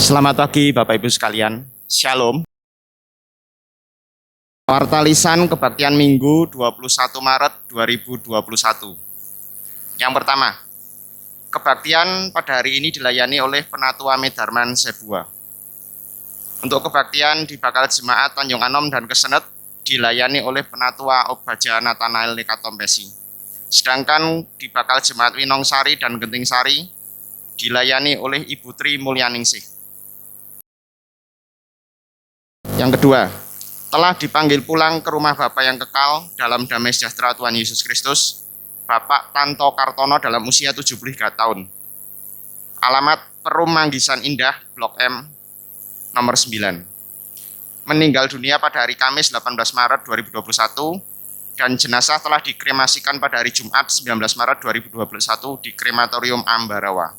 Selamat pagi Bapak Ibu sekalian, Shalom. Warta lisan kebaktian Minggu 21 Maret 2021. Yang pertama, kebaktian pada hari ini dilayani oleh Penatua Medarman Sebuah. Untuk kebaktian di Bakal Jemaat Tanjung Anom dan Kesenet dilayani oleh Penatua Obaja Nathanael Lekatompesi. Sedangkan di Bakal Jemaat Winongsari dan Genting Sari dilayani oleh Ibu Tri Mulyaningsih. Yang kedua, telah dipanggil pulang ke rumah Bapak yang kekal dalam damai sejahtera Tuhan Yesus Kristus, Bapak Tanto Kartono dalam usia 73 tahun. Alamat Perum Manggisan Indah, Blok M, nomor 9. Meninggal dunia pada hari Kamis 18 Maret 2021 dan jenazah telah dikremasikan pada hari Jumat 19 Maret 2021 di Krematorium Ambarawa.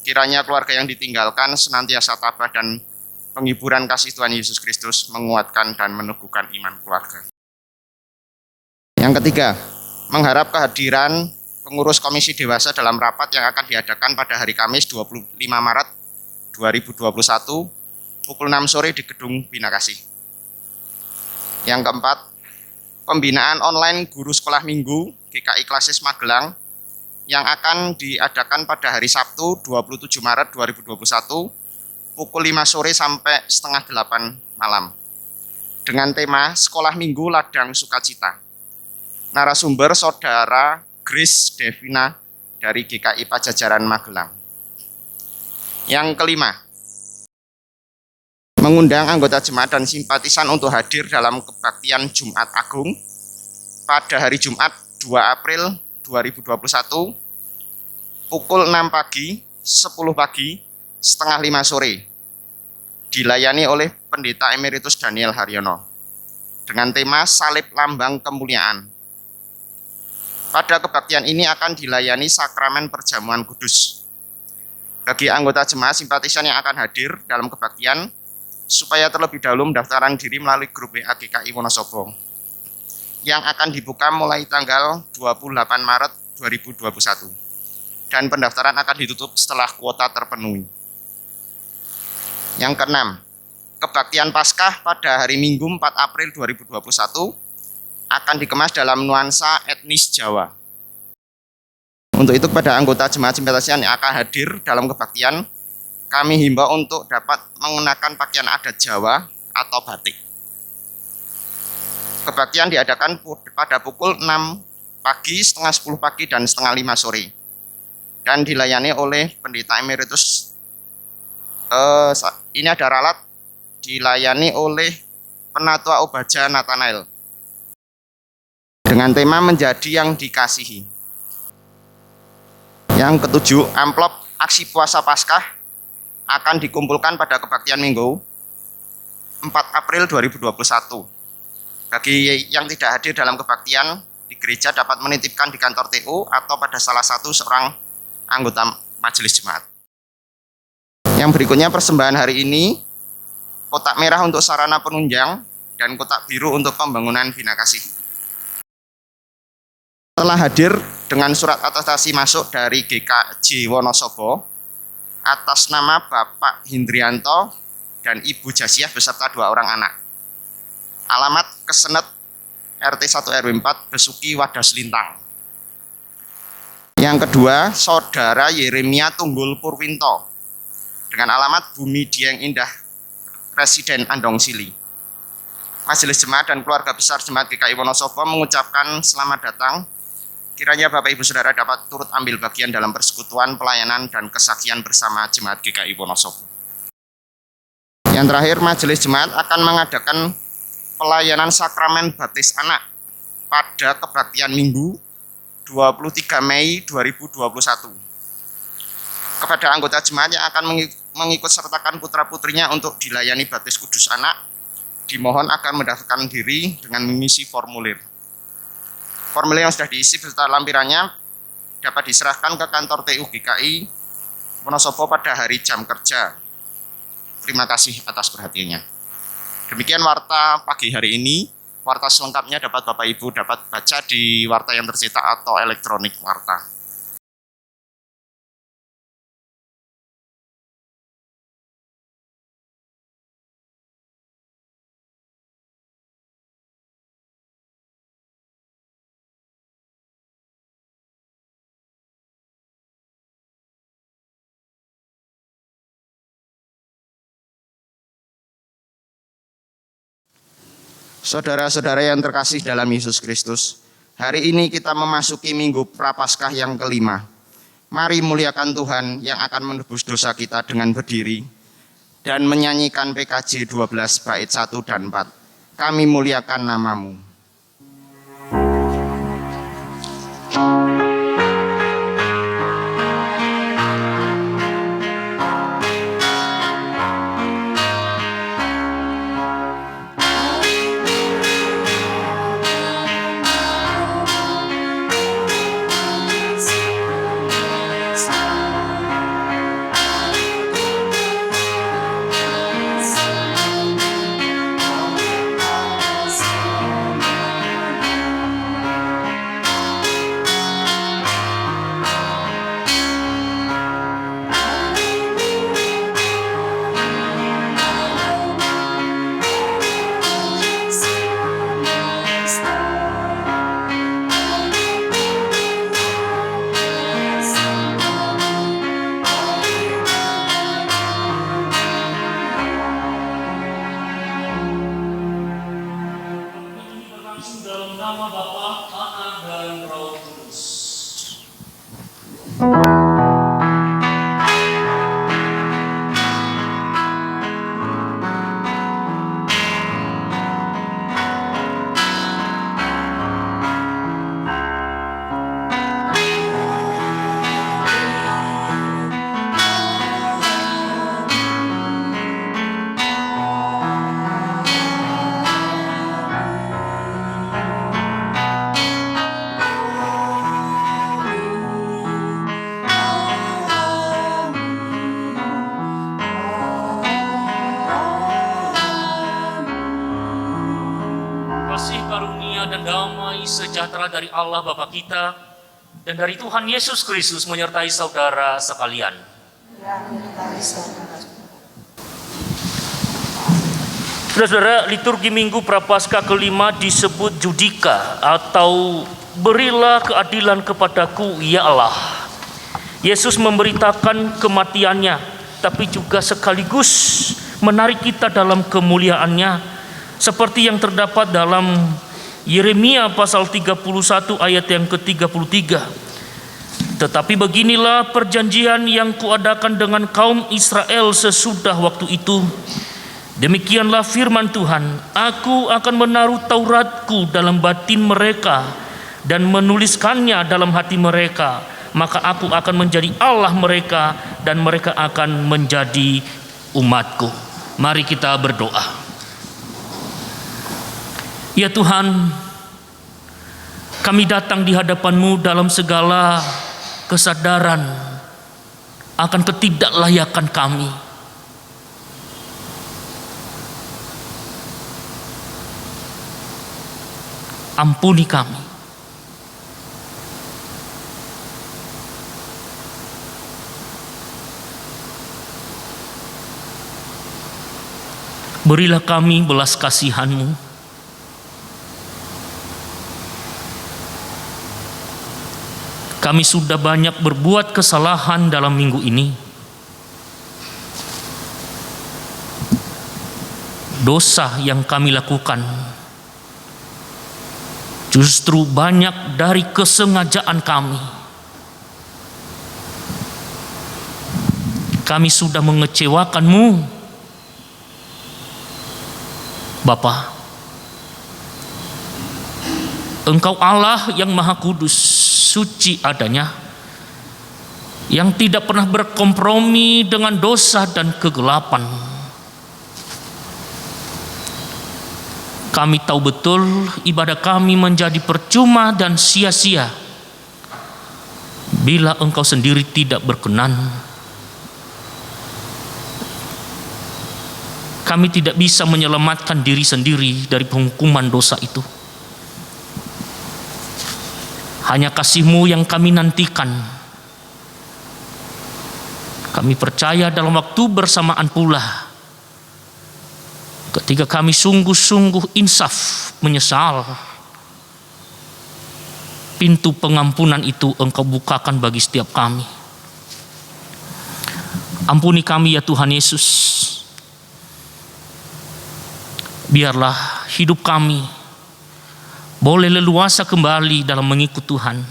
Kiranya keluarga yang ditinggalkan senantiasa tabah dan penghiburan kasih Tuhan Yesus Kristus menguatkan dan meneguhkan iman keluarga. Yang ketiga, mengharap kehadiran pengurus Komisi Dewasa dalam rapat yang akan diadakan pada hari Kamis 25 Maret 2021 pukul 6 sore di Gedung Bina Kasih. Yang keempat, pembinaan online guru sekolah minggu GKI Klasis Magelang yang akan diadakan pada hari Sabtu 27 Maret 2021 pukul 5 sore sampai setengah 8 malam. Dengan tema Sekolah Minggu Ladang Sukacita. Narasumber Saudara Grace Devina dari GKI Pajajaran Magelang. Yang kelima, mengundang anggota jemaat dan simpatisan untuk hadir dalam kebaktian Jumat Agung pada hari Jumat 2 April 2021 pukul 6 pagi, 10 pagi, setengah 5 sore, dilayani oleh Pendeta Emeritus Daniel Haryono dengan tema Salib Lambang Kemuliaan. Pada kebaktian ini akan dilayani sakramen perjamuan kudus. Bagi anggota jemaat simpatisan yang akan hadir dalam kebaktian, supaya terlebih dahulu mendaftarkan diri melalui grup WA GKI Wonosobo yang akan dibuka mulai tanggal 28 Maret 2021 dan pendaftaran akan ditutup setelah kuota terpenuhi. Yang keenam, kebaktian Paskah pada hari Minggu 4 April 2021 akan dikemas dalam nuansa etnis Jawa. Untuk itu kepada anggota jemaat simpatisan yang akan hadir dalam kebaktian, kami himbau untuk dapat mengenakan pakaian adat Jawa atau batik. Kebaktian diadakan pada pukul 6 pagi, setengah 10 pagi, dan setengah 5 sore. Dan dilayani oleh Pendeta Emeritus ini ada ralat dilayani oleh Penatua Obaja Nathanael dengan tema menjadi yang dikasihi. Yang ketujuh, amplop aksi puasa Paskah akan dikumpulkan pada kebaktian Minggu 4 April 2021. Bagi yang tidak hadir dalam kebaktian di gereja dapat menitipkan di kantor TU atau pada salah satu seorang anggota majelis jemaat. Yang berikutnya persembahan hari ini, kotak merah untuk sarana penunjang dan kotak biru untuk pembangunan Bina Kasih. Telah hadir dengan surat atestasi masuk dari GKJ Wonosobo atas nama Bapak Hindrianto dan Ibu Jasiah beserta 2 orang anak. Alamat Kesenet RT 1 RW 4 Besuki Wadas Lintang. Yang kedua, Saudara Yeremia Tunggul Purwinto dengan alamat Bumi Dieng Indah, Residen Andong Sili. Majelis Jemaat dan keluarga besar Jemaat GKI Wonosobo mengucapkan selamat datang. Kiranya Bapak Ibu Saudara dapat turut ambil bagian dalam persekutuan, pelayanan, dan kesaksian bersama Jemaat GKI Wonosobo. Yang terakhir, Majelis Jemaat akan mengadakan pelayanan sakramen baptis anak pada kebaktian Minggu 23 Mei 2021. Kepada anggota jemaat yang akan mengikut sertakan putra-putrinya untuk dilayani baptis kudus anak, dimohon akan mendaftarkan diri dengan mengisi formulir. Formulir yang sudah diisi beserta lampirannya dapat diserahkan ke kantor TU GKI Wonosobo pada hari jam kerja. Terima kasih atas perhatiannya. Demikian warta pagi hari ini. Warta selengkapnya dapat Bapak Ibu dapat baca di warta yang tercetak atau elektronik warta. Saudara-saudara yang terkasih dalam Yesus Kristus, hari ini kita memasuki Minggu Prapaskah yang kelima. Mari muliakan Tuhan yang akan menebus dosa kita dengan berdiri dan menyanyikan PKJ 12 bait 1 dan 4. Kami muliakan namamu. Sejahtera dari Allah Bapa kita dan dari Tuhan Yesus Kristus menyertai saudara sekalian. Saudara-saudara, liturgi Minggu Prapaskah kelima disebut Judika atau berilah keadilan kepadaku ya Allah. Yesus memberitakan kematiannya, tapi juga sekaligus menarik kita dalam kemuliaannya, seperti yang terdapat dalam Yeremia pasal 31 ayat yang ke-33. Tetapi beginilah perjanjian yang kuadakan dengan kaum Israel sesudah waktu itu. Demikianlah firman Tuhan, aku akan menaruh Tauratku dalam batin mereka dan menuliskannya dalam hati mereka. Maka aku akan menjadi Allah mereka dan mereka akan menjadi umatku. Mari kita berdoa. Ya Tuhan, kami datang di hadapan-Mu dalam segala kesadaran akan ketidaklayakan kami. Ampuni kami. Berilah kami belas kasihan-Mu. Kami sudah banyak berbuat kesalahan dalam minggu ini. Dosa yang kami lakukan justru banyak dari kesengajaan kami. Kami sudah mengecewakan-Mu, Bapa. Engkau Allah yang Maha Kudus, suci adanya, yang tidak pernah berkompromi dengan dosa dan kegelapan. Kami tahu betul ibadah kami menjadi percuma dan sia-sia bila Engkau sendiri tidak berkenan. Kami tidak bisa menyelamatkan diri sendiri dari penghukuman dosa itu. Hanya kasih-Mu yang kami nantikan. Kami percaya dalam waktu bersamaan pula, ketika kami sungguh-sungguh insaf menyesal, pintu pengampunan itu Engkau bukakan bagi setiap kami. Ampuni kami ya Tuhan Yesus. Biarlah hidup kami boleh leluasa kembali dalam mengikut Tuhan,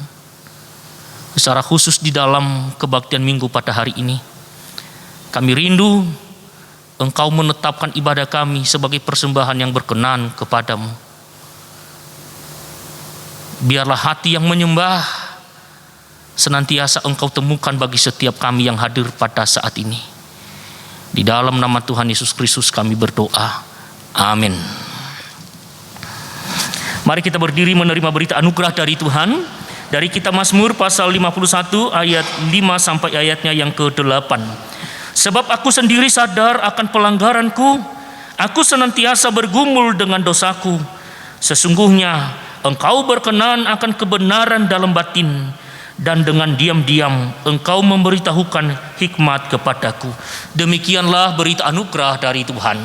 secara khusus di dalam kebaktian minggu pada hari ini. Kami rindu Engkau menetapkan ibadah kami sebagai persembahan yang berkenan kepadamu. Biarlah hati yang menyembah senantiasa Engkau temukan bagi setiap kami yang hadir pada saat ini. Di dalam nama Tuhan Yesus Kristus kami berdoa. Amin. Mari kita berdiri menerima berita anugerah dari Tuhan dari kitab Mazmur pasal 51 ayat 5 sampai ayatnya yang ke-8. Sebab aku sendiri sadar akan pelanggaranku, aku senantiasa bergumul dengan dosaku. Sesungguhnya Engkau berkenan akan kebenaran dalam batin, dan dengan diam-diam Engkau memberitahukan hikmat kepadaku. Demikianlah berita anugerah dari Tuhan.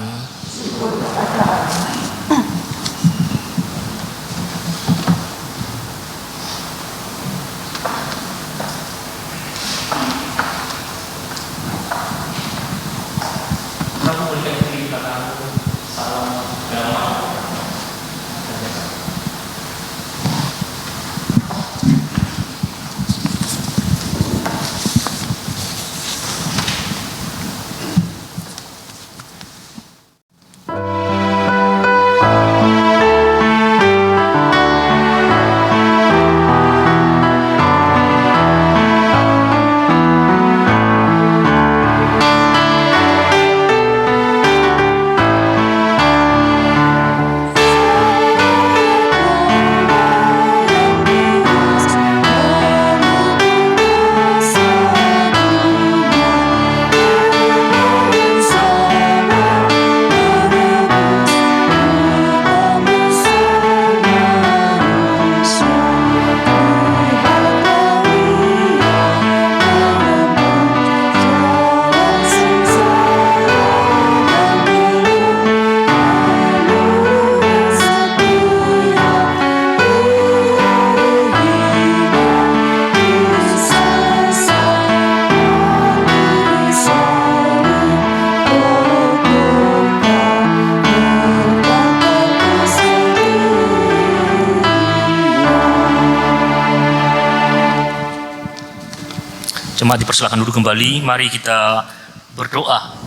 Jemaat dipersilakan duduk kembali. Mari kita berdoa.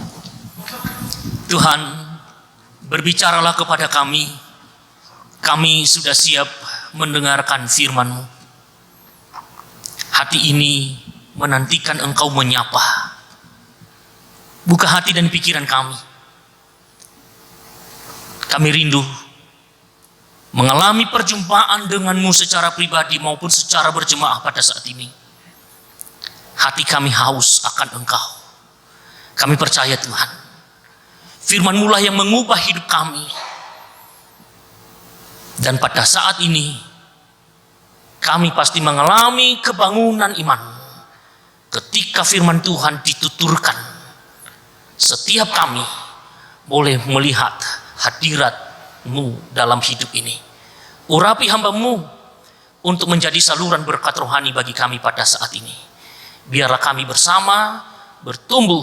Tuhan, berbicaralah kepada kami. Kami sudah siap mendengarkan firman-Mu. Hati ini menantikan Engkau menyapa. Buka hati dan pikiran kami. Kami rindu mengalami perjumpaan dengan-Mu secara pribadi maupun secara berjemaah pada saat ini. Hati kami haus akan Engkau. Kami percaya Tuhan, firman-Mu lah yang mengubah hidup kami. Dan pada saat ini, kami pasti mengalami kebangunan iman. Ketika firman Tuhan dituturkan, setiap kami boleh melihat hadirat-Mu dalam hidup ini. Urapi hamba-Mu untuk menjadi saluran berkat rohani bagi kami pada saat ini. Biarlah kami bersama bertumbuh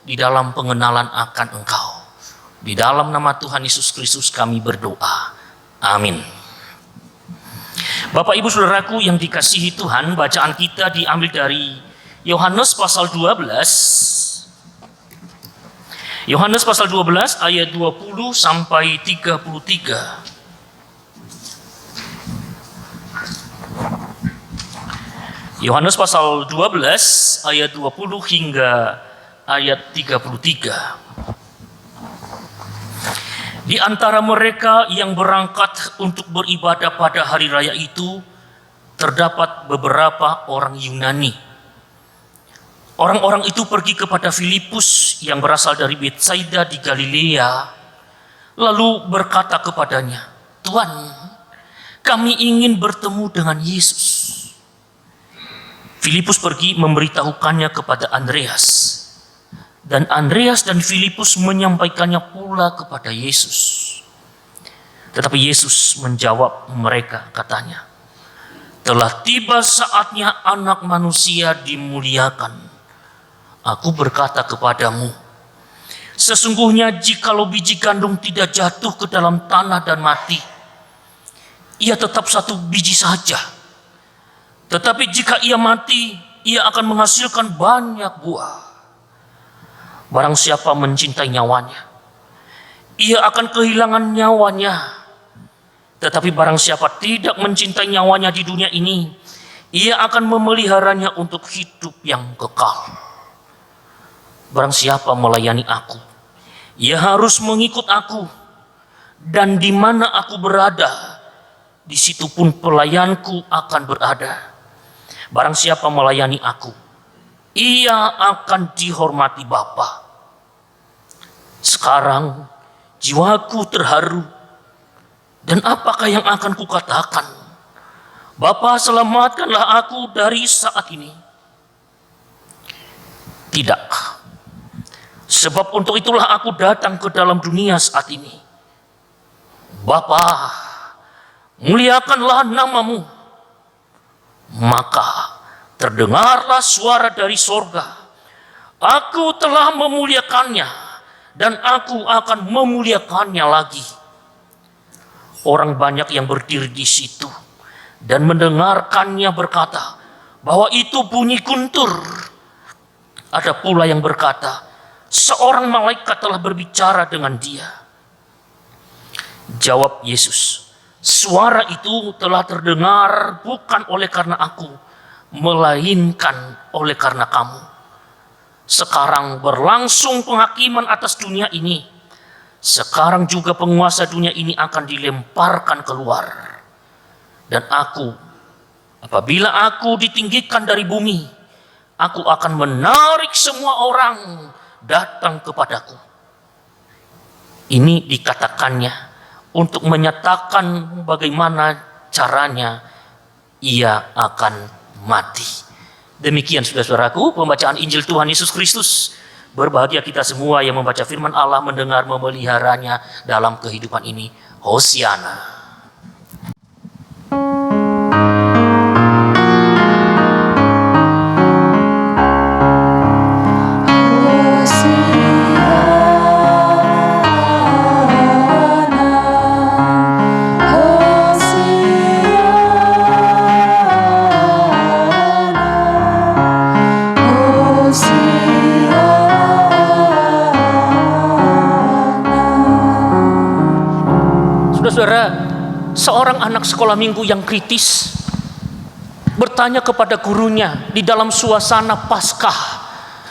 di dalam pengenalan akan Engkau. Di dalam nama Tuhan Yesus Kristus kami berdoa. Amin. Bapak Ibu Saudaraku yang dikasihi Tuhan, bacaan kita diambil dari Yohanes pasal 12. Yohanes pasal 12 ayat 20 sampai 33. Yohanes pasal 12 ayat 20 hingga ayat 33. Di antara mereka yang berangkat untuk beribadah pada hari raya itu terdapat beberapa orang Yunani. Orang-orang itu pergi kepada Filipus yang berasal dari Betsaida di Galilea, lalu berkata kepadanya, "Tuan, kami ingin bertemu dengan Yesus." Filipus pergi memberitahukannya kepada Andreas, dan Andreas dan Filipus menyampaikannya pula kepada Yesus. Tetapi Yesus menjawab mereka, katanya, "Telah tiba saatnya Anak Manusia dimuliakan. Aku berkata kepadamu, Sesungguhnya jikalau biji gandum tidak jatuh ke dalam tanah dan mati, ia tetap satu biji saja. Tetapi jika ia mati, ia akan menghasilkan banyak buah. Barang siapa mencintai nyawanya, ia akan kehilangan nyawanya. Tetapi barang siapa tidak mencintai nyawanya di dunia ini, ia akan memeliharanya untuk hidup yang kekal. Barang siapa melayani aku, ia harus mengikut aku, dan di mana aku berada, di situ pun pelayanku akan berada. Barang siapa melayani aku, ia akan dihormati Bapa. Sekarang jiwaku terharu, dan apakah yang akan kukatakan? Bapa, selamatkanlah aku dari saat ini. Tidak, sebab untuk itulah aku datang ke dalam dunia saat ini. Bapa, muliakanlah namamu. Maka terdengarlah suara dari sorga. Aku telah memuliakannya, dan aku akan memuliakannya lagi. Orang banyak yang berdiri di situ dan mendengarkannya berkata bahwa itu bunyi guntur. Ada pula yang berkata, seorang malaikat telah berbicara dengan dia. Jawab Yesus, suara itu telah terdengar bukan oleh karena aku, melainkan oleh karena kamu. Sekarang berlangsung penghakiman atas dunia ini. Sekarang juga penguasa dunia ini akan dilemparkan keluar. Dan aku, apabila aku ditinggikan dari bumi, aku akan menarik semua orang datang kepadaku. Ini dikatakannya untuk menyatakan bagaimana caranya ia akan mati. Demikian saudara-saudaraku pembacaan Injil Tuhan Yesus Kristus. Berbahagia kita semua yang membaca firman Allah, mendengar, memeliharanya dalam kehidupan ini. Hosiana. Saudara, seorang anak sekolah minggu yang kritis bertanya kepada gurunya di dalam suasana Paskah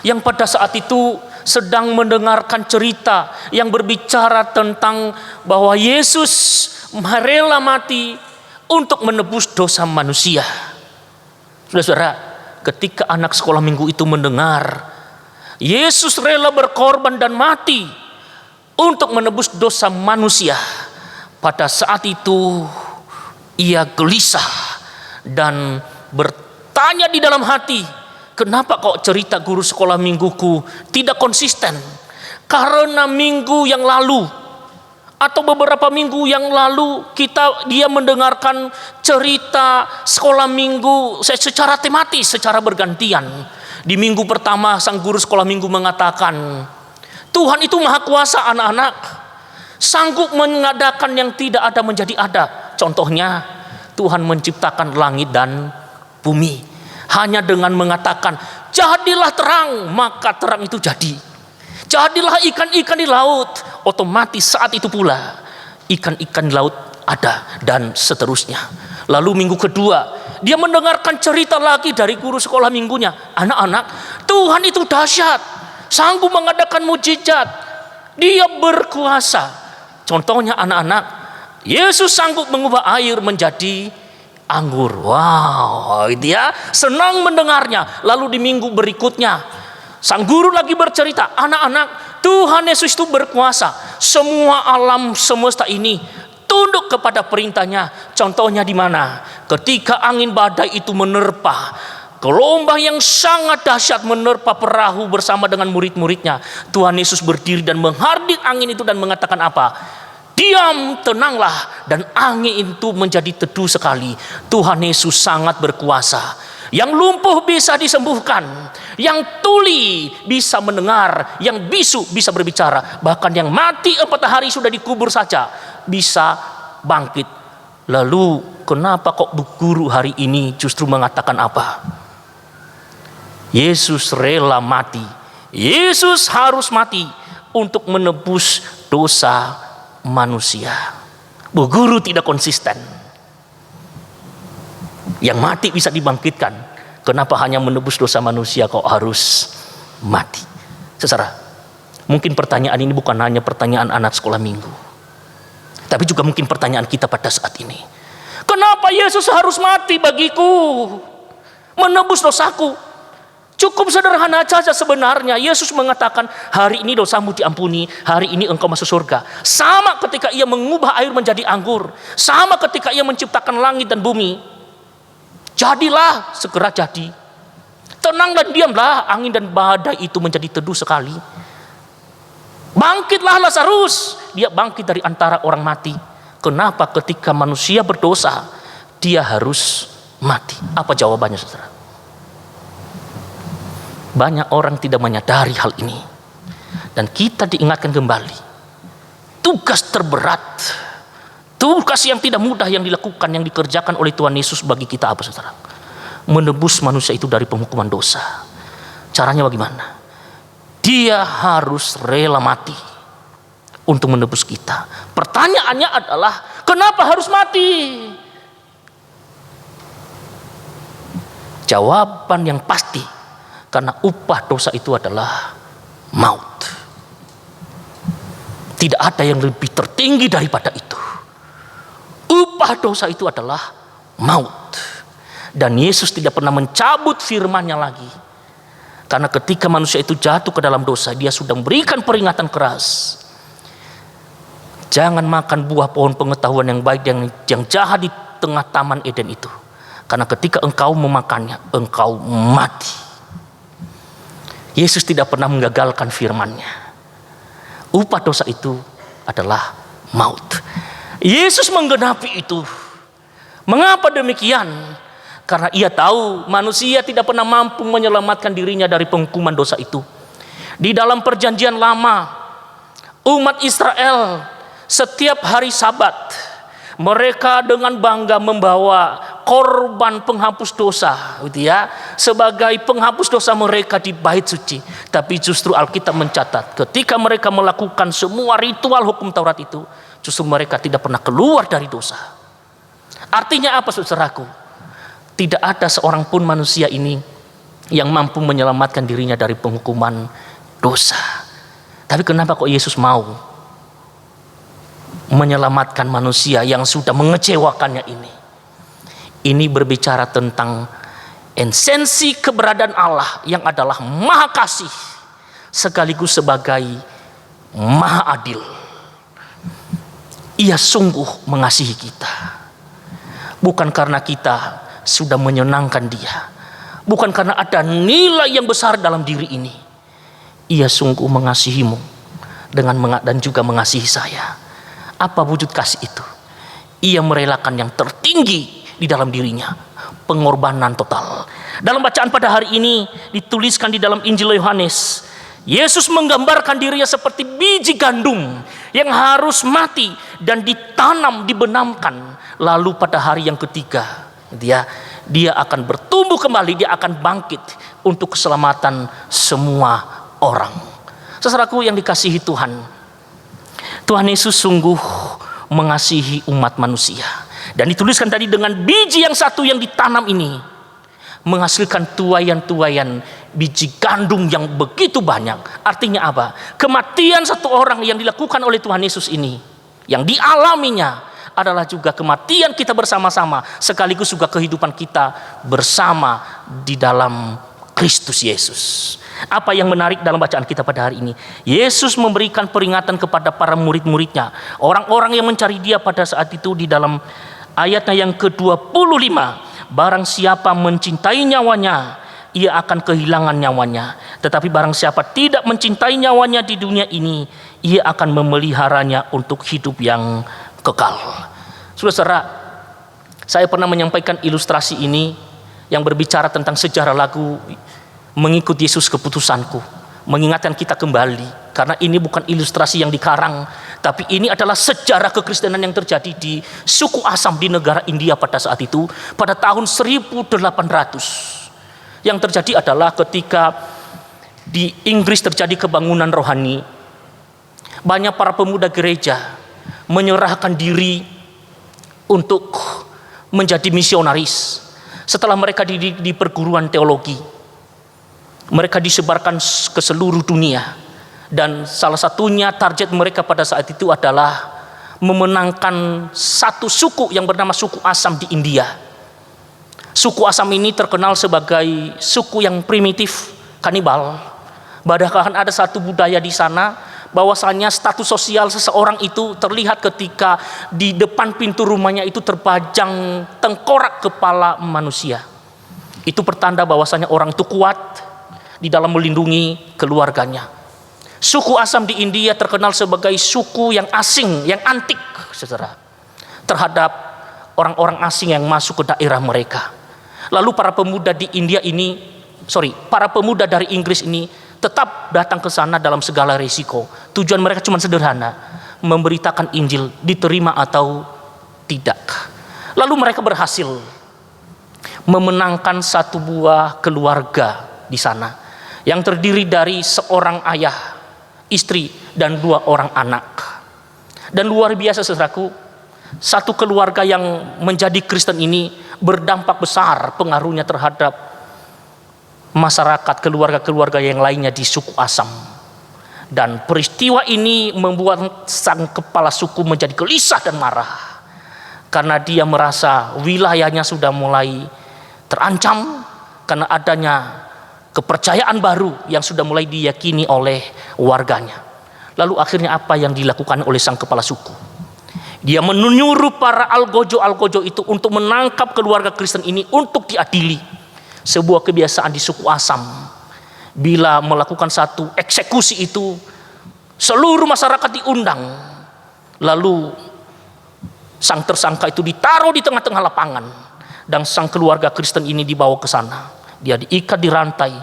yang pada saat itu sedang mendengarkan cerita yang berbicara tentang bahwa Yesus rela mati untuk menebus dosa manusia. Saudara, ketika anak sekolah minggu itu mendengar Yesus rela berkorban dan mati untuk menebus dosa manusia, pada saat itu ia gelisah dan bertanya di dalam hati, kenapa kok cerita guru sekolah mingguku tidak konsisten? Karena minggu yang lalu atau beberapa minggu yang lalu dia mendengarkan cerita sekolah minggu secara tematis, secara bergantian. Di minggu pertama sang guru sekolah minggu mengatakan, Tuhan itu maha kuasa anak-anak, sanggup mengadakan yang tidak ada menjadi ada. Contohnya, Tuhan menciptakan langit dan bumi hanya dengan mengatakan, jadilah terang, maka terang itu jadi. Jadilah ikan-ikan di laut, otomatis saat itu pula ikan-ikan di laut ada, dan seterusnya. Lalu minggu kedua, dia mendengarkan cerita lagi dari guru sekolah minggunya. Anak-anak, Tuhan itu dahsyat, sanggup mengadakan mujizat, dia berkuasa. Contohnya anak-anak, Yesus sanggup mengubah air menjadi anggur. Wow, dia senang mendengarnya. Lalu di minggu berikutnya, sang guru lagi bercerita, anak-anak, Tuhan Yesus itu berkuasa. Semua alam semesta ini tunduk kepada perintahnya. Contohnya di mana? Ketika angin badai itu menerpa, gelombang yang sangat dahsyat menerpa perahu bersama dengan murid-muridnya. Tuhan Yesus berdiri dan menghardik angin itu dan mengatakan apa? Diam, tenanglah, dan angin itu menjadi teduh sekali. Tuhan Yesus sangat berkuasa. Yang lumpuh bisa disembuhkan, Yang tuli bisa mendengar, yang bisu bisa berbicara, bahkan yang mati 4 hari sudah dikubur saja bisa bangkit. Lalu kenapa kok Bu Guru hari ini justru mengatakan apa? Yesus rela mati. Yesus harus mati untuk menebus dosa manusia. Bu Guru tidak konsisten. Yang mati bisa dibangkitkan. Kenapa hanya menebus dosa manusia kok harus mati? Saudara, mungkin pertanyaan ini bukan hanya pertanyaan anak sekolah minggu, tapi juga mungkin pertanyaan kita pada saat ini. Kenapa Yesus harus mati bagiku? Menebus dosaku. Cukup sederhana saja sebenarnya. Yesus mengatakan, hari ini dosamu diampuni, hari ini engkau masuk surga. Sama ketika ia mengubah air menjadi anggur, sama ketika ia menciptakan langit dan bumi. Jadilah, segera jadi. Tenang dan diamlah, angin dan badai itu menjadi teduh sekali. Bangkitlah Lazarus, dia bangkit dari antara orang mati. Kenapa ketika manusia berdosa dia harus mati? Apa jawabannya, saudara? Banyak orang tidak menyadari hal ini, dan kita diingatkan kembali. Tugas terberat, tugas yang tidak mudah yang dilakukan, yang dikerjakan oleh Tuhan Yesus bagi kita apa, saudara? Menebus manusia itu dari penghukuman dosa. Caranya bagaimana? Dia harus rela mati untuk menebus kita. Pertanyaannya adalah, kenapa harus mati? Jawaban yang pasti, karena upah dosa itu adalah maut. Tidak ada yang lebih tertinggi daripada itu. Upah dosa itu adalah maut. Dan Yesus tidak pernah mencabut firman-Nya lagi. Karena ketika manusia itu jatuh ke dalam dosa, dia sudah memberikan peringatan keras. Jangan makan buah pohon pengetahuan yang baik yang jahat di tengah taman Eden itu. Karena ketika engkau memakannya, engkau mati. Yesus tidak pernah menggagalkan firman-Nya. Upah dosa itu adalah maut. Yesus menggenapi itu. Mengapa demikian? Karena ia tahu manusia tidak pernah mampu menyelamatkan dirinya dari penghukuman dosa itu. Di dalam perjanjian lama, umat Israel setiap hari Sabat mereka dengan bangga membawa korban penghapus dosa, gitu ya, sebagai penghapus dosa mereka di bait suci. Tapi justru Alkitab mencatat, ketika mereka melakukan semua ritual hukum Taurat itu, justru mereka tidak pernah keluar dari dosa. Artinya apa, saudaraku? Tidak ada seorang pun manusia ini yang mampu menyelamatkan dirinya dari penghukuman dosa. Tapi kenapa kok Yesus mau menyelamatkan manusia yang sudah mengecewakannya ini? Ini berbicara tentang esensi keberadaan Allah yang adalah maha kasih sekaligus sebagai maha adil. Ia sungguh mengasihi kita. Bukan karena kita sudah menyenangkan dia, bukan karena ada nilai yang besar dalam diri ini. Ia sungguh mengasihimu dan juga mengasihi saya. Apa wujud kasih itu? Ia merelakan yang tertinggi di dalam dirinya, pengorbanan total. Dalam bacaan pada hari ini dituliskan di dalam Injil Yohanes, Yesus menggambarkan dirinya seperti biji gandum yang harus mati dan ditanam, dibenamkan. Lalu pada hari yang ketiga dia akan bertumbuh kembali, dia akan bangkit untuk keselamatan semua orang. Saudaraku yang dikasihi Tuhan, Tuhan Yesus sungguh mengasihi umat manusia. Dan dituliskan tadi, dengan biji yang satu yang ditanam ini menghasilkan tuaian-tuaian biji gandum yang begitu banyak. Artinya apa? Kematian satu orang yang dilakukan oleh Tuhan Yesus ini, yang dialaminya, adalah juga kematian kita bersama-sama, sekaligus juga kehidupan kita bersama di dalam Kristus Yesus. Apa yang menarik dalam bacaan kita pada hari ini? Yesus memberikan peringatan kepada para murid-muridnya, orang-orang yang mencari dia pada saat itu, di dalam ayatnya yang ke-25. Barang siapa mencintai nyawanya, ia akan kehilangan nyawanya. Tetapi barang siapa tidak mencintai nyawanya di dunia ini, ia akan memeliharanya untuk hidup yang kekal. Saudara, saya pernah menyampaikan ilustrasi ini yang berbicara tentang sejarah lagu Mengikut Yesus keputusanku. Mengingatkan kita kembali, karena ini bukan ilustrasi yang dikarang, tapi ini adalah sejarah kekristenan yang terjadi di suku Assam di negara India pada saat itu, pada tahun 1800. Yang terjadi adalah ketika di Inggris terjadi kebangunan rohani, banyak para pemuda gereja menyerahkan diri untuk menjadi misionaris. Setelah mereka di perguruan teologi, mereka disebarkan ke seluruh dunia, dan salah satunya target mereka pada saat itu adalah memenangkan satu suku yang bernama suku Assam di India. Suku Assam ini terkenal sebagai suku yang primitif, kanibal. Bahkan ada satu budaya di sana, bahwasanya status sosial seseorang itu terlihat ketika di depan pintu rumahnya itu terpajang tengkorak kepala manusia. Itu pertanda bahwasanya orang itu kuat di dalam melindungi keluarganya. Suku Assam di India terkenal sebagai suku yang asing, yang antik, saudara, terhadap orang-orang asing yang masuk ke daerah mereka. Lalu para pemuda dari Inggris ini tetap datang ke sana dalam segala risiko. Tujuan mereka cuma sederhana, memberitakan Injil, diterima atau tidak. Lalu mereka berhasil memenangkan satu buah keluarga di sana, yang terdiri dari seorang ayah, istri, dan 2 orang anak. Dan luar biasa, saudaraku, satu keluarga yang menjadi Kristen ini berdampak besar pengaruhnya terhadap masyarakat, keluarga-keluarga yang lainnya di suku Assam. Dan peristiwa ini membuat sang kepala suku menjadi gelisah dan marah, karena dia merasa wilayahnya sudah mulai terancam karena adanya kepercayaan baru yang sudah mulai diyakini oleh warganya. Lalu akhirnya apa yang dilakukan oleh sang kepala suku? Dia menyuruh para algojo itu untuk menangkap keluarga Kristen ini untuk diadili. Sebuah kebiasaan di suku Assam, bila melakukan satu eksekusi itu, seluruh masyarakat diundang. Lalu sang tersangka itu ditaruh di tengah-tengah lapangan, dan sang keluarga Kristen ini dibawa ke sana. Dia diikat di rantai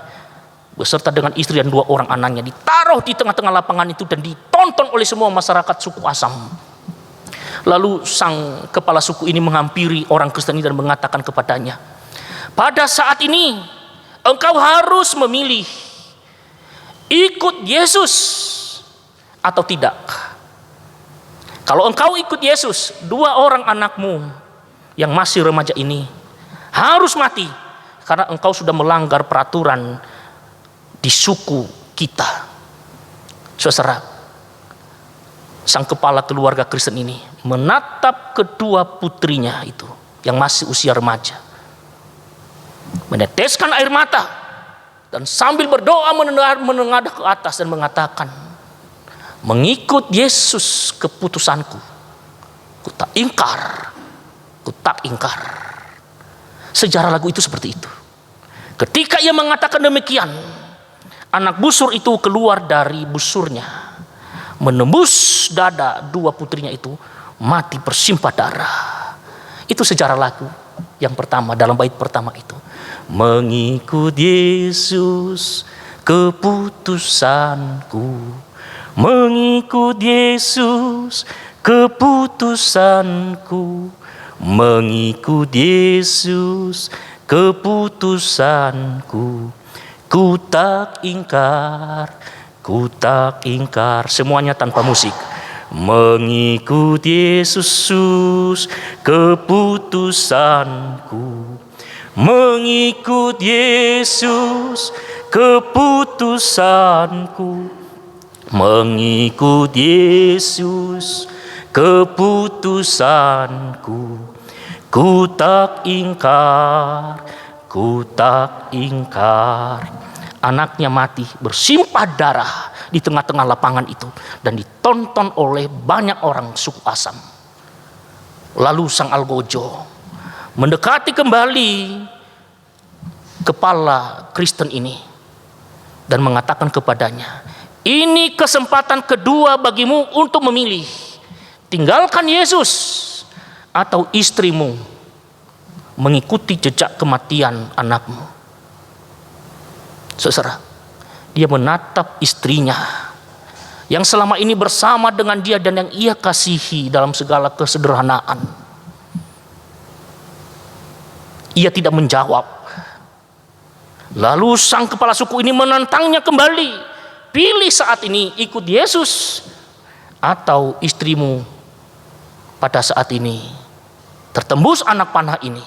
beserta dengan istri dan 2 orang anaknya, ditaruh di tengah-tengah lapangan itu dan ditonton oleh semua masyarakat suku Assam. Lalu sang kepala suku ini menghampiri orang Kristen ini dan mengatakan kepadanya, pada saat ini engkau harus memilih ikut Yesus atau tidak. Kalau engkau ikut Yesus, 2 orang anakmu yang masih remaja ini harus mati, karena engkau sudah melanggar peraturan di suku kita. Saudara, sang kepala keluarga Kristen ini menatap kedua putrinya itu yang masih usia remaja, meneteskan air mata, dan sambil berdoa menengadah ke atas dan mengatakan, mengikut Yesus keputusanku, ku tak ingkar. Sejarah lagu itu seperti itu. Ketika ia mengatakan demikian, anak busur itu keluar dari busurnya, menembus dada 2 putrinya itu, mati bersimpah darah. Itu sejarah lagu yang pertama dalam bait pertama itu. Mengikut Yesus keputusanku, mengikut Yesus keputusanku, mengikut Yesus keputusanku, ku tak ingkar. Semuanya tanpa musik. Mengikut Yesus keputusanku, mengikut Yesus keputusanku, mengikut Yesus keputusanku, ku tak ingkar. Anaknya mati bersimpah darah di tengah-tengah lapangan itu dan ditonton oleh banyak orang suku Assam. Lalu sang algojo mendekati kembali kepala Kristen ini dan mengatakan kepadanya, ini kesempatan kedua bagimu untuk memilih, tinggalkan Yesus atau istrimu mengikuti jejak kematian anakmu. Saudara, dia menatap istrinya yang selama ini bersama dengan dia dan yang ia kasihi dalam segala kesederhanaan. Ia tidak menjawab. Lalu sang kepala suku ini menantangnya kembali. Pilih saat ini ikut Yesus atau istrimu pada saat ini tertembus anak panah ini.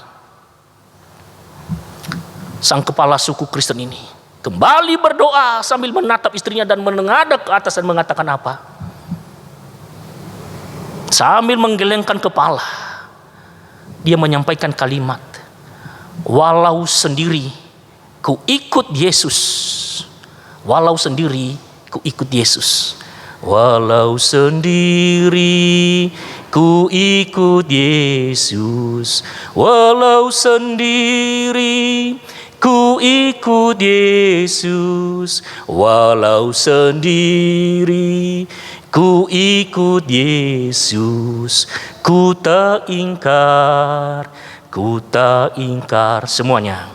Sang kepala suku Kristen ini kembali berdoa sambil menatap istrinya dan menengadah ke atas dan mengatakan apa? Sambil menggelengkan kepala, dia menyampaikan kalimat, walau sendiri ku ikut Yesus. Walau sendiri ku ikut Yesus. Walau sendiri ku ikut Yesus. Walau sendiri ku ikut Yesus, walau sendiri ku ikut Yesus, ku tak ingkar semuanya.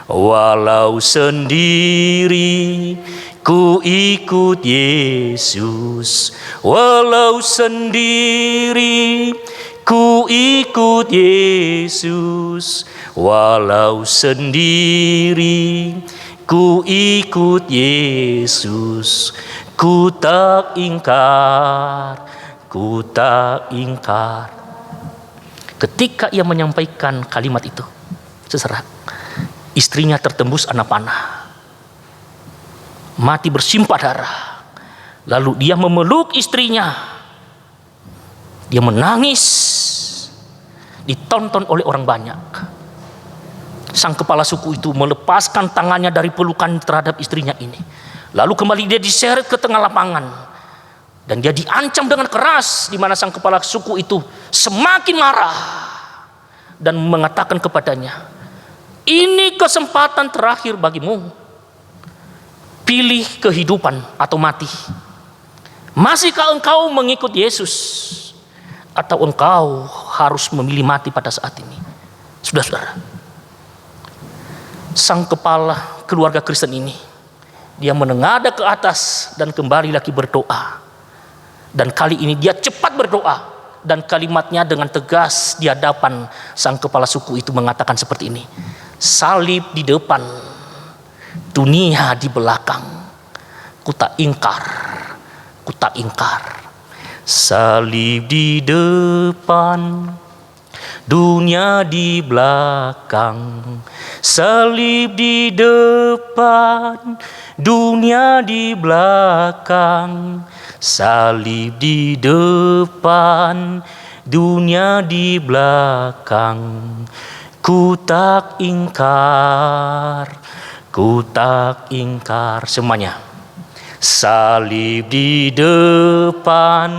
Walau sendiri ku ikut Yesus, walau sendiri ku ikut Yesus, walau sendiri ku ikut Yesus, ku tak ingkar. Ketika ia menyampaikan kalimat itu, saudara, istrinya tertembus anak panah, mati bersimpah darah. Lalu dia memeluk istrinya. Dia menangis, ditonton oleh orang banyak. Sang kepala suku itu melepaskan tangannya dari pelukan terhadap istrinya ini. Lalu kembali dia diseret ke tengah lapangan. Dan dia diancam dengan keras, di mana sang kepala suku itu semakin marah. Dan mengatakan kepadanya, ini kesempatan terakhir bagimu. Pilih kehidupan atau mati. Masihkah engkau mengikut Yesus? Atau engkau harus memilih mati pada saat ini? Saudara-saudara, sang kepala keluarga Kristen ini, dia menengadah ke atas dan kembali lagi berdoa. Dan kali ini dia cepat berdoa, dan kalimatnya dengan tegas di hadapan sang kepala suku itu mengatakan seperti ini, salib di depan, dunia di belakang, ku tak ingkar. Salib di depan, dunia di belakang. Salib di depan, dunia di belakang. Salib di depan, dunia di belakang. Ku tak ingkar. Semuanya. Salib di depan,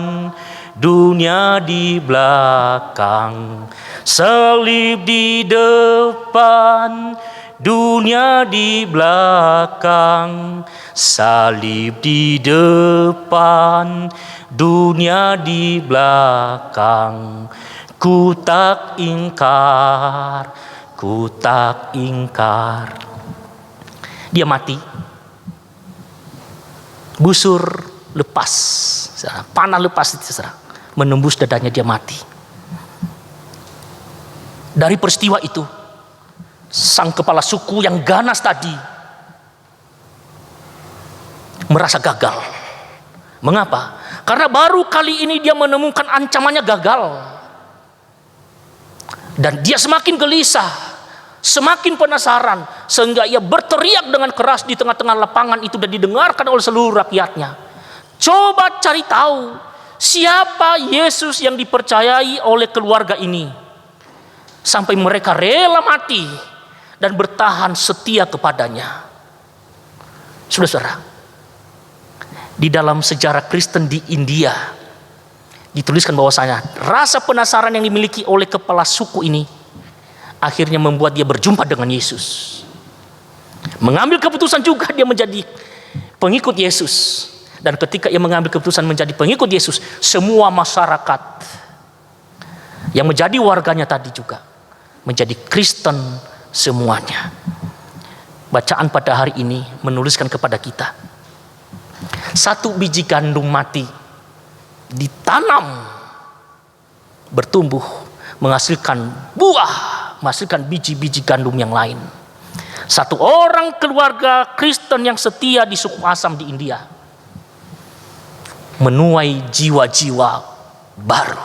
dunia di belakang. Salib di depan, dunia di belakang. Salib di depan, dunia di belakang. Ku tak ingkar. Dia mati. Busur lepas, panah lepas, menembus dadanya, dia mati. Dari peristiwa itu, sang kepala suku yang ganas tadi merasa gagal. Mengapa? Karena baru kali ini dia menemukan ancamannya gagal. Dan dia semakin gelisah, semakin penasaran, sehingga ia berteriak dengan keras di tengah-tengah lapangan itu dan didengarkan oleh seluruh rakyatnya. Coba cari tahu siapa Yesus yang dipercayai oleh keluarga ini, sampai mereka rela mati dan bertahan setia kepadanya. Saudara, di dalam sejarah Kristen di India dituliskan bahwasanya rasa penasaran yang dimiliki oleh kepala suku ini akhirnya membuat dia berjumpa dengan Yesus. Mengambil keputusan juga dia menjadi pengikut Yesus. Dan ketika ia mengambil keputusan menjadi pengikut Yesus, semua masyarakat yang menjadi warganya tadi juga menjadi Kristen semuanya. Bacaan pada hari ini menuliskan kepada kita, satu biji gandum mati ditanam, bertumbuh, menghasilkan buah, menghasilkan biji-biji gandum yang lain. Satu orang keluarga Kristen yang setia di suku Assam di India menuai jiwa-jiwa baru.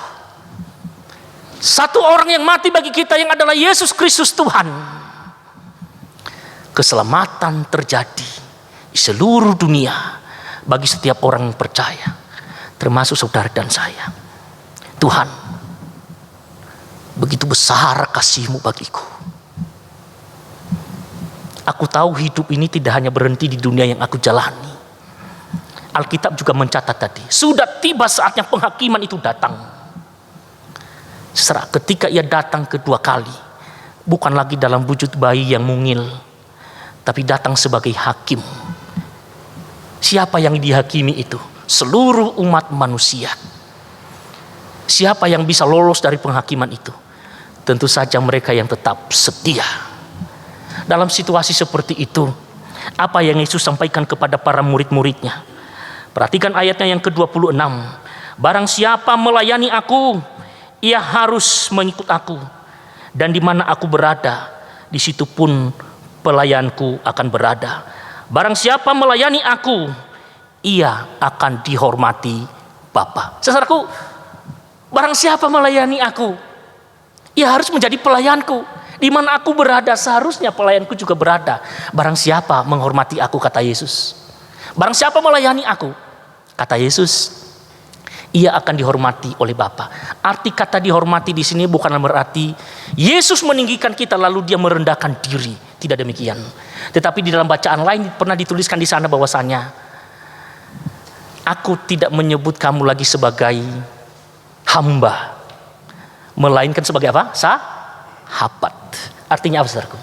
Satu orang yang mati bagi kita yang adalah Yesus Kristus Tuhan. Keselamatan terjadi di seluruh dunia bagi setiap orang yang percaya, termasuk saudara dan saya. Tuhan, begitu besar kasih-Mu bagiku. Aku tahu hidup ini tidak hanya berhenti di dunia yang aku jalani. Alkitab juga mencatat tadi, sudah tiba saatnya penghakiman itu datang. Ketika ia datang kedua kali, bukan lagi dalam wujud bayi yang mungil, tapi datang sebagai hakim. Siapa yang dihakimi itu? Seluruh umat manusia. Siapa yang bisa lolos dari penghakiman itu? Tentu saja mereka yang tetap setia. Dalam situasi seperti itu, apa yang Yesus sampaikan kepada para murid-muridnya? Perhatikan ayatnya yang ke-26. Barang siapa melayani aku, ia harus mengikut aku. Dan di mana aku berada, di situ pun pelayanku akan berada. Barang siapa melayani aku, ia akan dihormati Bapa. Saudaraku, barang siapa melayani aku, ia harus menjadi pelayanku. Di mana aku berada, seharusnya pelayanku juga berada. Barang siapa menghormati aku, kata Yesus. Barang siapa melayani aku, kata Yesus, ia akan dihormati oleh Bapa. Arti kata dihormati di sini bukan berarti Yesus meninggikan kita lalu dia merendahkan diri. Tidak demikian. Tetapi di dalam bacaan lain pernah dituliskan di sana bahwasanya, aku tidak menyebut kamu lagi sebagai hamba, melainkan sebagai apa? Sahabat. Artinya apa, saudaraku?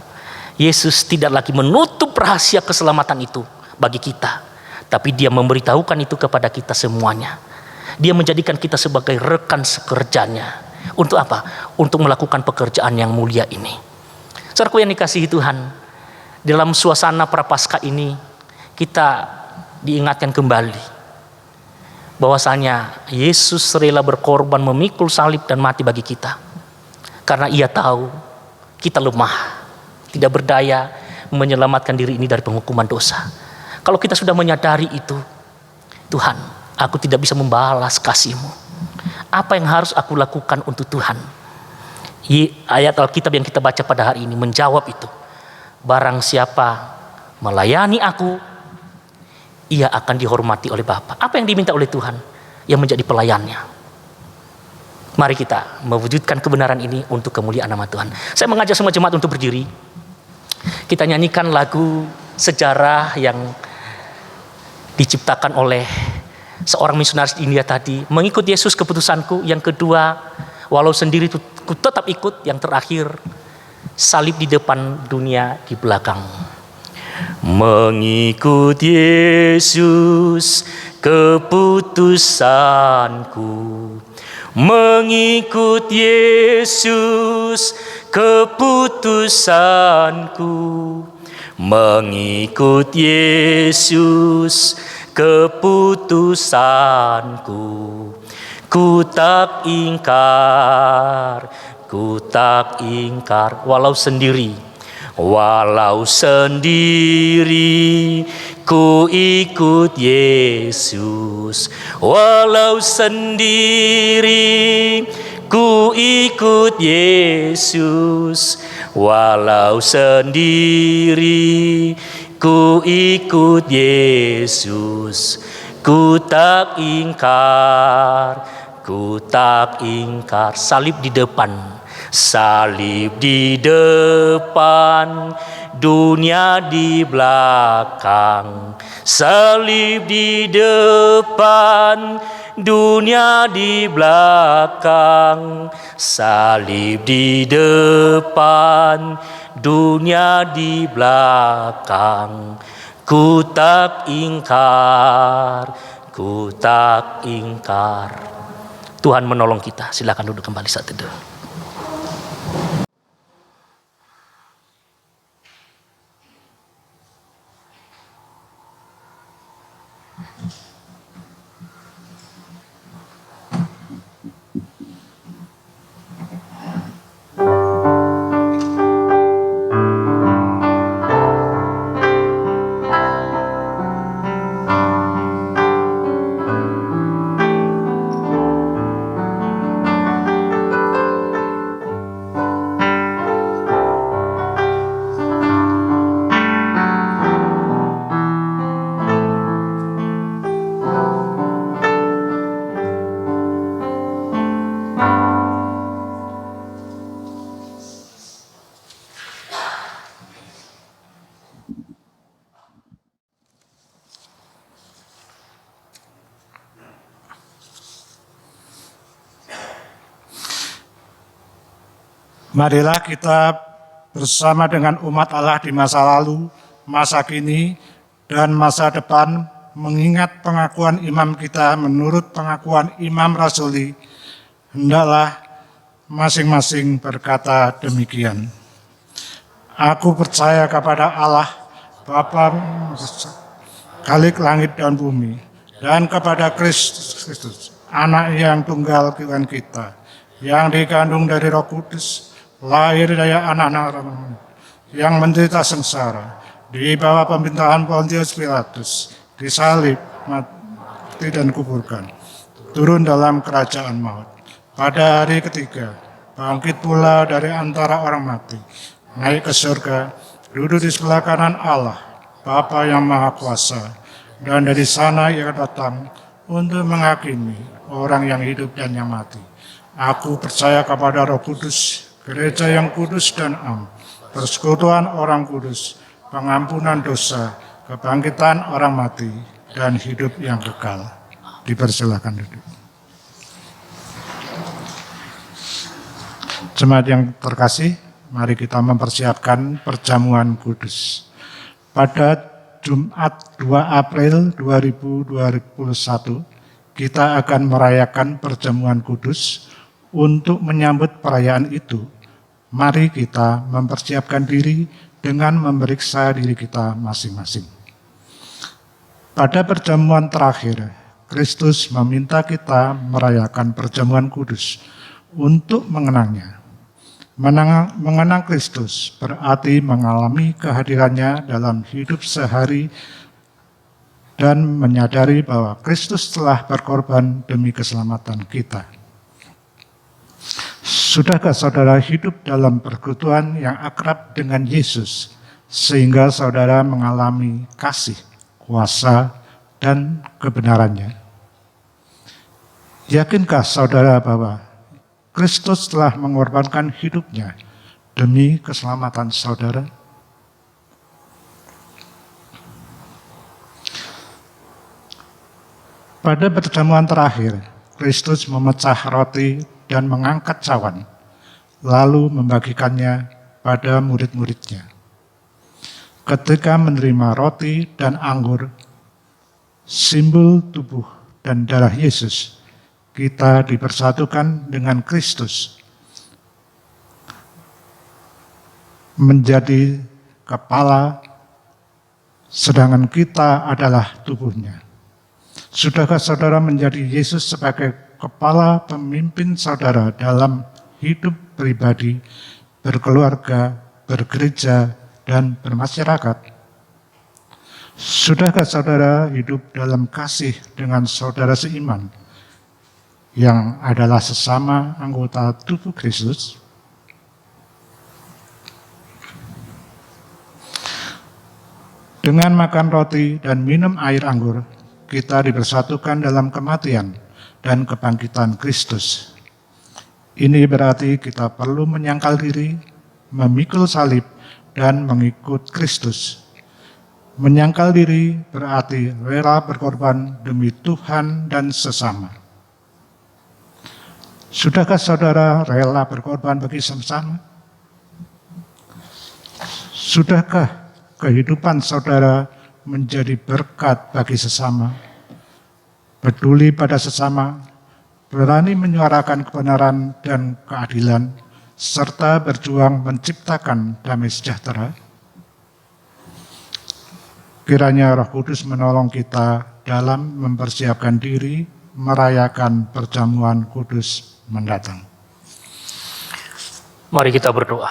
Yesus tidak lagi menutup rahasia keselamatan itu bagi kita, tapi dia memberitahukan itu kepada kita semuanya. Dia menjadikan kita sebagai rekan sekerjanya. Untuk apa? Untuk melakukan pekerjaan yang mulia ini. Saudaraku yang dikasihi Tuhan, dalam suasana Prapaskah ini kita diingatkan kembali bahwasanya Yesus rela berkorban, memikul salib dan mati bagi kita. Karena ia tahu kita lemah, tidak berdaya menyelamatkan diri ini dari penghukuman dosa. Kalau kita sudah menyadari itu, Tuhan, aku tidak bisa membalas kasih-Mu. Apa yang harus aku lakukan untuk Tuhan? Ayat Alkitab yang kita baca pada hari ini menjawab itu. Barang siapa melayani aku, ia akan dihormati oleh Bapa. Apa yang diminta oleh Tuhan? Yang menjadi pelayannya. Mari kita mewujudkan kebenaran ini untuk kemuliaan nama Tuhan. Saya mengajak semua jemaat untuk berdiri. Kita nyanyikan lagu sejarah yang diciptakan oleh seorang misionaris di India tadi. Mengikut Yesus keputusanku. Yang kedua, walau sendiri ku tetap ikut. Yang terakhir, salib di depan, dunia di belakang. Mengikut Yesus keputusanku. Mengikut Yesus keputusanku. Mengikut Yesus keputusanku. Ku tak ingkar, ku tak ingkar. Walau sendiri, walau sendiri, ku ikut Yesus. Walau sendiri, ku ikut Yesus. Walau sendiri, ku ikut Yesus. Ku tak ingkar, ku tak ingkar. Salib di depan, salib di depan, dunia di belakang. Salib di depan, dunia di belakang. Salib di depan, dunia di belakang. Ku tak ingkar, ku tak ingkar. Tuhan menolong kita. Silakan duduk kembali saat teduh. Marilah kita bersama dengan umat Allah di masa lalu, masa kini, dan masa depan mengingat pengakuan imam kita menurut pengakuan Imam Rasuli. Hendaklah masing-masing berkata demikian. Aku percaya kepada Allah, Bapa Khalik langit dan bumi, dan kepada Kristus, Anak yang tunggal Tuhan kita, yang dikandung dari Roh Kudus, lahir dari anak-anak yang menderita sengsara, di bawah pemerintahan Pontius Pilatus, disalib, mati dan kuburkan, turun dalam kerajaan maut. Pada hari ketiga, bangkit pula dari antara orang mati, naik ke surga, duduk di sebelah kanan Allah, Bapa yang Maha Kuasa, dan dari sana ia datang untuk menghakimi orang yang hidup dan yang mati. Aku percaya kepada Roh Kudus, gereja yang kudus dan am, persekutuan orang kudus, pengampunan dosa, kebangkitan orang mati, dan hidup yang kekal. Dipersilakan duduk. Jemaat yang terkasih, mari kita mempersiapkan perjamuan kudus. Pada Jumat 2 April 2021, kita akan merayakan perjamuan kudus. Untuk menyambut perayaan itu, mari kita mempersiapkan diri dengan memeriksa diri kita masing-masing. Pada perjamuan terakhir, Kristus meminta kita merayakan perjamuan kudus untuk mengenangnya. Mengenang Kristus berarti mengalami kehadirannya dalam hidup sehari dan menyadari bahwa Kristus telah berkorban demi keselamatan kita. Sudahkah saudara hidup dalam persekutuan yang akrab dengan Yesus, sehingga saudara mengalami kasih, kuasa, dan kebenarannya? Yakinkah saudara bahwa Kristus telah mengorbankan hidupnya demi keselamatan saudara? Pada perjamuan terakhir, Kristus memecah roti dan mengangkat cawan, lalu membagikannya pada murid-muridnya. Ketika menerima roti dan anggur, simbol tubuh dan darah Yesus, kita dipersatukan dengan Kristus, menjadi kepala, sedangkan kita adalah tubuhnya. Sudahkah saudara menjadi Yesus sebagai kepala pemimpin saudara dalam hidup pribadi, berkeluarga, bergereja, dan bermasyarakat? Sudahkah saudara hidup dalam kasih dengan saudara seiman yang adalah sesama anggota tubuh Kristus? Dengan makan roti dan minum air anggur, kita dipersatukan dalam kematian dan kebangkitan Kristus. Ini berarti kita perlu menyangkal diri, memikul salib, dan mengikut Kristus. Menyangkal diri berarti rela berkorban demi Tuhan dan sesama. Sudahkah saudara rela berkorban bagi sesama? Sudahkah kehidupan saudara menjadi berkat bagi sesama? Peduli pada sesama, berani menyuarakan kebenaran dan keadilan, serta berjuang menciptakan damai sejahtera? Kiranya Roh Kudus menolong kita dalam mempersiapkan diri merayakan perjamuan kudus mendatang. Mari kita berdoa.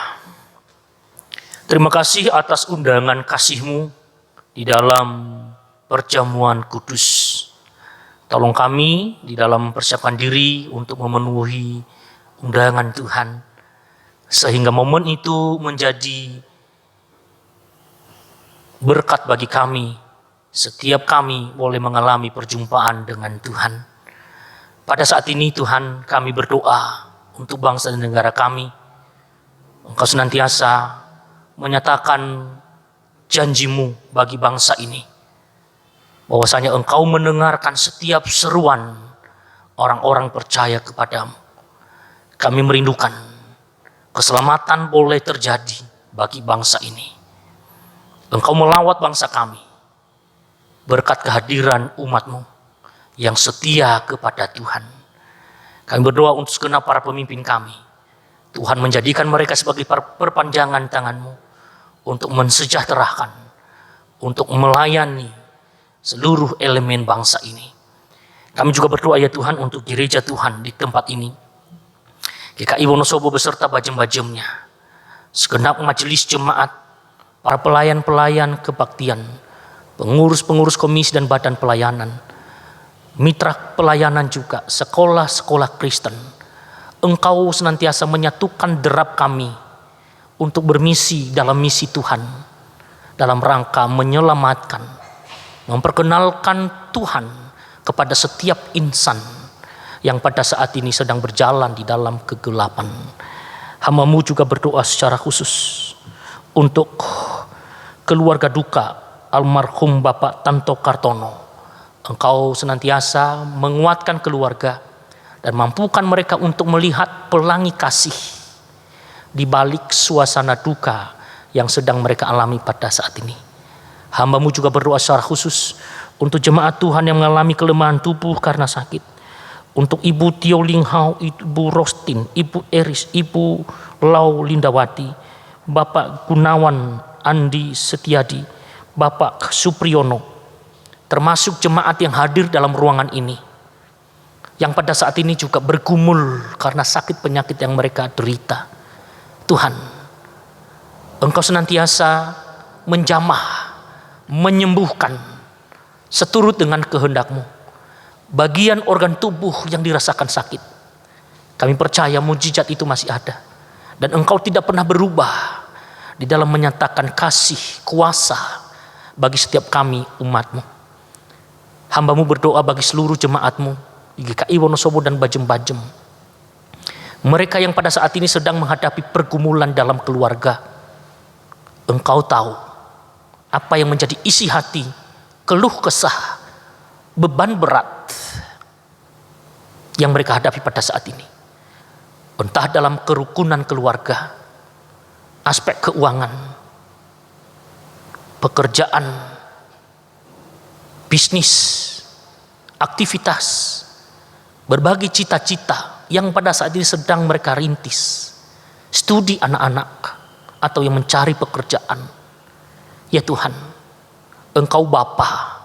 Terima kasih atas undangan kasih-Mu di dalam perjamuan kudus. Tolong kami di dalam persiapkan diri untuk memenuhi undangan Tuhan, sehingga momen itu menjadi berkat bagi kami. Setiap kami boleh mengalami perjumpaan dengan Tuhan. Pada saat ini Tuhan, kami berdoa untuk bangsa dan negara kami. Engkau senantiasa menyatakan janji-Mu bagi bangsa ini, bahwasanya Engkau mendengarkan setiap seruan orang-orang percaya kepadamu. Kami merindukan keselamatan boleh terjadi bagi bangsa ini. Engkau melawat bangsa kami berkat kehadiran umat-Mu yang setia kepada Tuhan. Kami berdoa untuk segenap para pemimpin kami. Tuhan menjadikan mereka sebagai perpanjangan tangan-Mu untuk mensejahterakan, untuk melayani seluruh elemen bangsa ini. Kami juga berdoa ya Tuhan untuk gereja Tuhan di tempat ini. GKI Wonosobo beserta bajem-bajemnya, segenap majelis jemaat, para pelayan-pelayan kebaktian, pengurus-pengurus komisi dan badan pelayanan, mitra pelayanan juga, sekolah-sekolah Kristen. Engkau senantiasa menyatukan derap kami untuk bermisi dalam misi Tuhan, dalam rangka menyelamatkan, memperkenalkan Tuhan kepada setiap insan yang pada saat ini sedang berjalan di dalam kegelapan. Hamba-Mu juga berdoa secara khusus untuk keluarga duka almarhum Bapak Tanto Kartono. Engkau senantiasa menguatkan keluarga dan mampukan mereka untuk melihat pelangi kasih di balik suasana duka yang sedang mereka alami pada saat ini. Hamba-Mu juga berdoa secara khusus untuk jemaat Tuhan yang mengalami kelemahan tubuh karena sakit. Untuk Ibu Tio Linghao, Ibu Rostin, Ibu Eris, Ibu Lau Lindawati, Bapak Gunawan Andi Setiadi, Bapak Supriyono, termasuk jemaat yang hadir dalam ruangan ini, yang pada saat ini juga bergumul karena sakit penyakit yang mereka derita. Tuhan, Engkau senantiasa menjamah, menyembuhkan seturut dengan kehendak-Mu bagian organ tubuh yang dirasakan sakit. Kami percaya mujizat itu masih ada, dan Engkau tidak pernah berubah di dalam menyatakan kasih kuasa bagi setiap kami umat-Mu. Hamba-Mu berdoa bagi seluruh jemaat-Mu di GKI Wonosobo dan Bajem-Bajem, mereka yang pada saat ini sedang menghadapi pergumulan dalam keluarga. Engkau tahu apa yang menjadi isi hati, keluh kesah, beban berat yang mereka hadapi pada saat ini. Entah dalam kerukunan keluarga, aspek keuangan, pekerjaan, bisnis, aktivitas, berbagai cita-cita yang pada saat ini sedang mereka rintis, studi anak-anak, atau yang mencari pekerjaan. Ya Tuhan, Engkau Bapa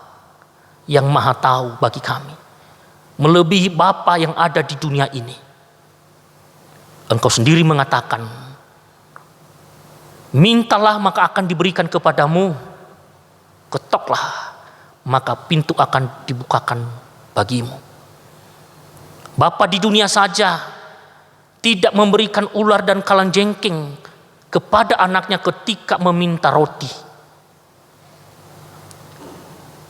yang Maha Tahu bagi kami, melebihi Bapa yang ada di dunia ini. Engkau sendiri mengatakan, mintalah maka akan diberikan kepadamu, ketoklah maka pintu akan dibukakan bagimu. Bapa di dunia saja tidak memberikan ular dan kalanjengking kepada anaknya ketika meminta roti,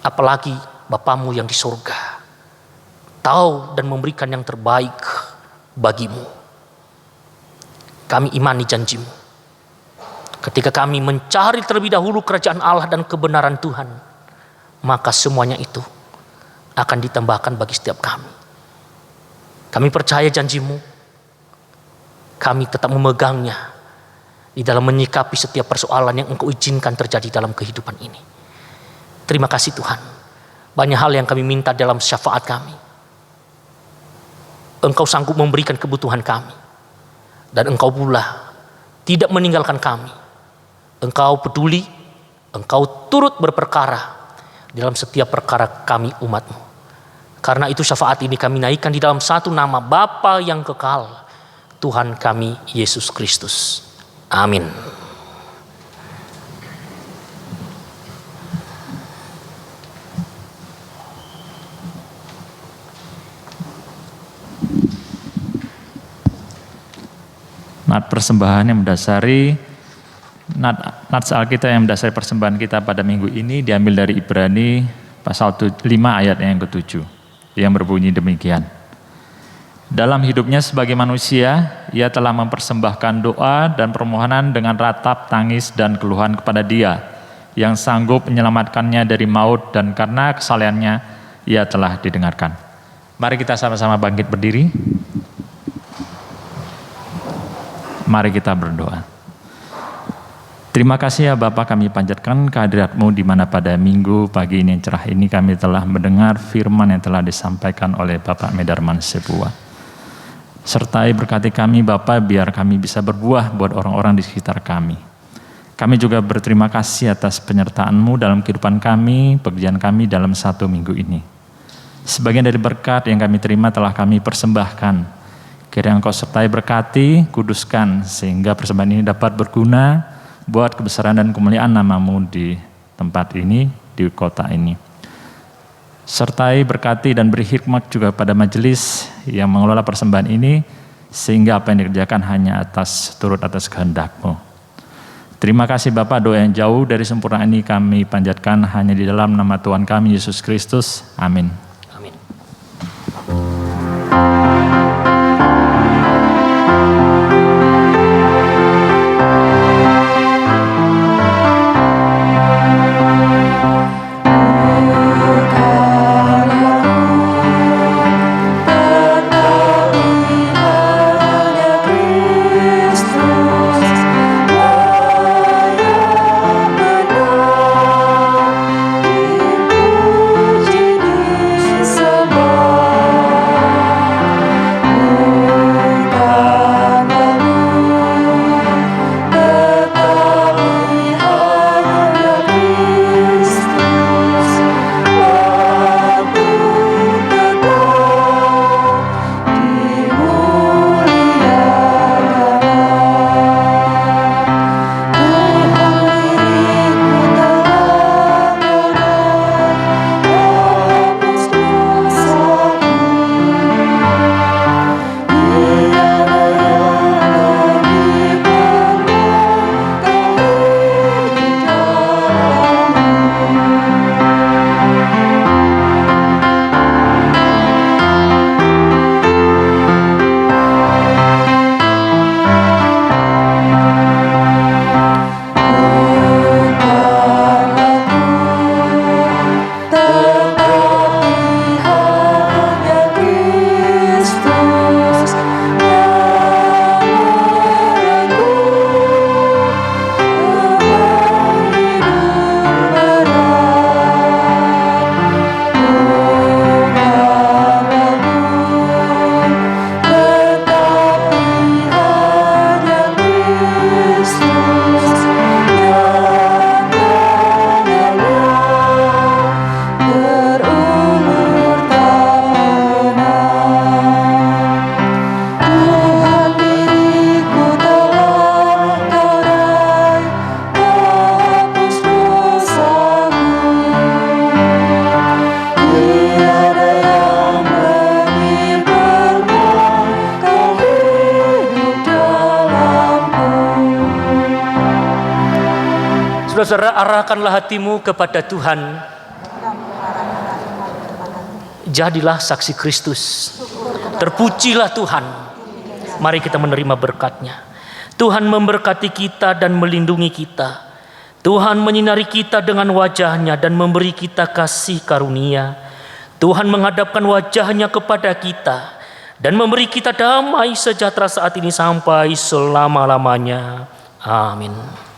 apalagi Bapamu yang di surga tahu dan memberikan yang terbaik bagimu. Kami imani janji-Mu. Ketika kami mencari terlebih dahulu kerajaan Allah dan kebenaran Tuhan, maka semuanya itu akan ditambahkan bagi setiap kami. Kami percaya janji-Mu. Kami tetap memegangnya di dalam menyikapi setiap persoalan yang Engkau izinkan terjadi dalam kehidupan ini. Terima kasih Tuhan. Banyak hal yang kami minta dalam syafaat kami. Engkau sanggup memberikan kebutuhan kami. Dan Engkau pula tidak meninggalkan kami. Engkau peduli Engkau turut berperkara dalam setiap perkara kami umat-Mu. Karena itu syafaat ini kami naikkan di dalam satu nama Bapa yang kekal, Tuhan kami Yesus Kristus. Amin. Nat persembahan yang mendasari nat Alkitab yang mendasari persembahan kita pada minggu ini diambil dari Ibrani pasal 5 ayat yang ke-7 yang berbunyi demikian. Dalam hidupnya sebagai manusia, ia telah mempersembahkan doa dan permohonan dengan ratap, tangis, dan keluhan kepada Dia yang sanggup menyelamatkannya dari maut, dan karena kesalehannya ia telah didengarkan. Mari kita sama-sama bangkit berdiri. Mari kita berdoa. Terima kasih ya Bapa, kami panjatkan kehadirat-Mu di mana pada minggu pagi ini yang cerah ini kami telah mendengar firman yang telah disampaikan oleh Bapak Medarman Sebuah. Sertai berkati kami Bapa, biar kami bisa berbuah buat orang-orang di sekitar kami. Kami juga berterima kasih atas penyertaan-Mu dalam kehidupan kami, pekerjaan kami dalam satu minggu ini. Sebagian dari berkat yang kami terima telah kami persembahkan. Kiranya Engkau sertai berkati, kuduskan, sehingga persembahan ini dapat berguna buat kebesaran dan kemuliaan nama-Mu di tempat ini, di kota ini. Sertai berkati dan beri hikmat juga pada majelis yang mengelola persembahan ini, sehingga apa yang dikerjakan hanya turut atas kehendak-Mu. Terima kasih Bapa, doa yang jauh dari sempurna ini kami panjatkan hanya di dalam nama Tuhan kami Yesus Kristus. Amin. Amin. Saudara, arahkanlah hatimu kepada Tuhan. Jadilah saksi Kristus. Terpujilah Tuhan. Mari kita menerima berkat-Nya. Tuhan memberkati kita dan melindungi kita. Tuhan menyinari kita dengan wajah-Nya dan memberi kita kasih karunia. Tuhan menghadapkan wajah-Nya kepada kita dan memberi kita damai sejahtera saat ini sampai selama-lamanya. Amin. Amin.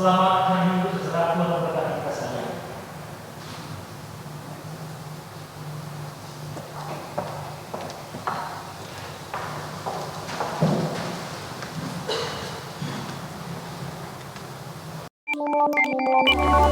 Selamat hari Minggu sejahtera, Tuhan memberkati kita sekalian. Thank you.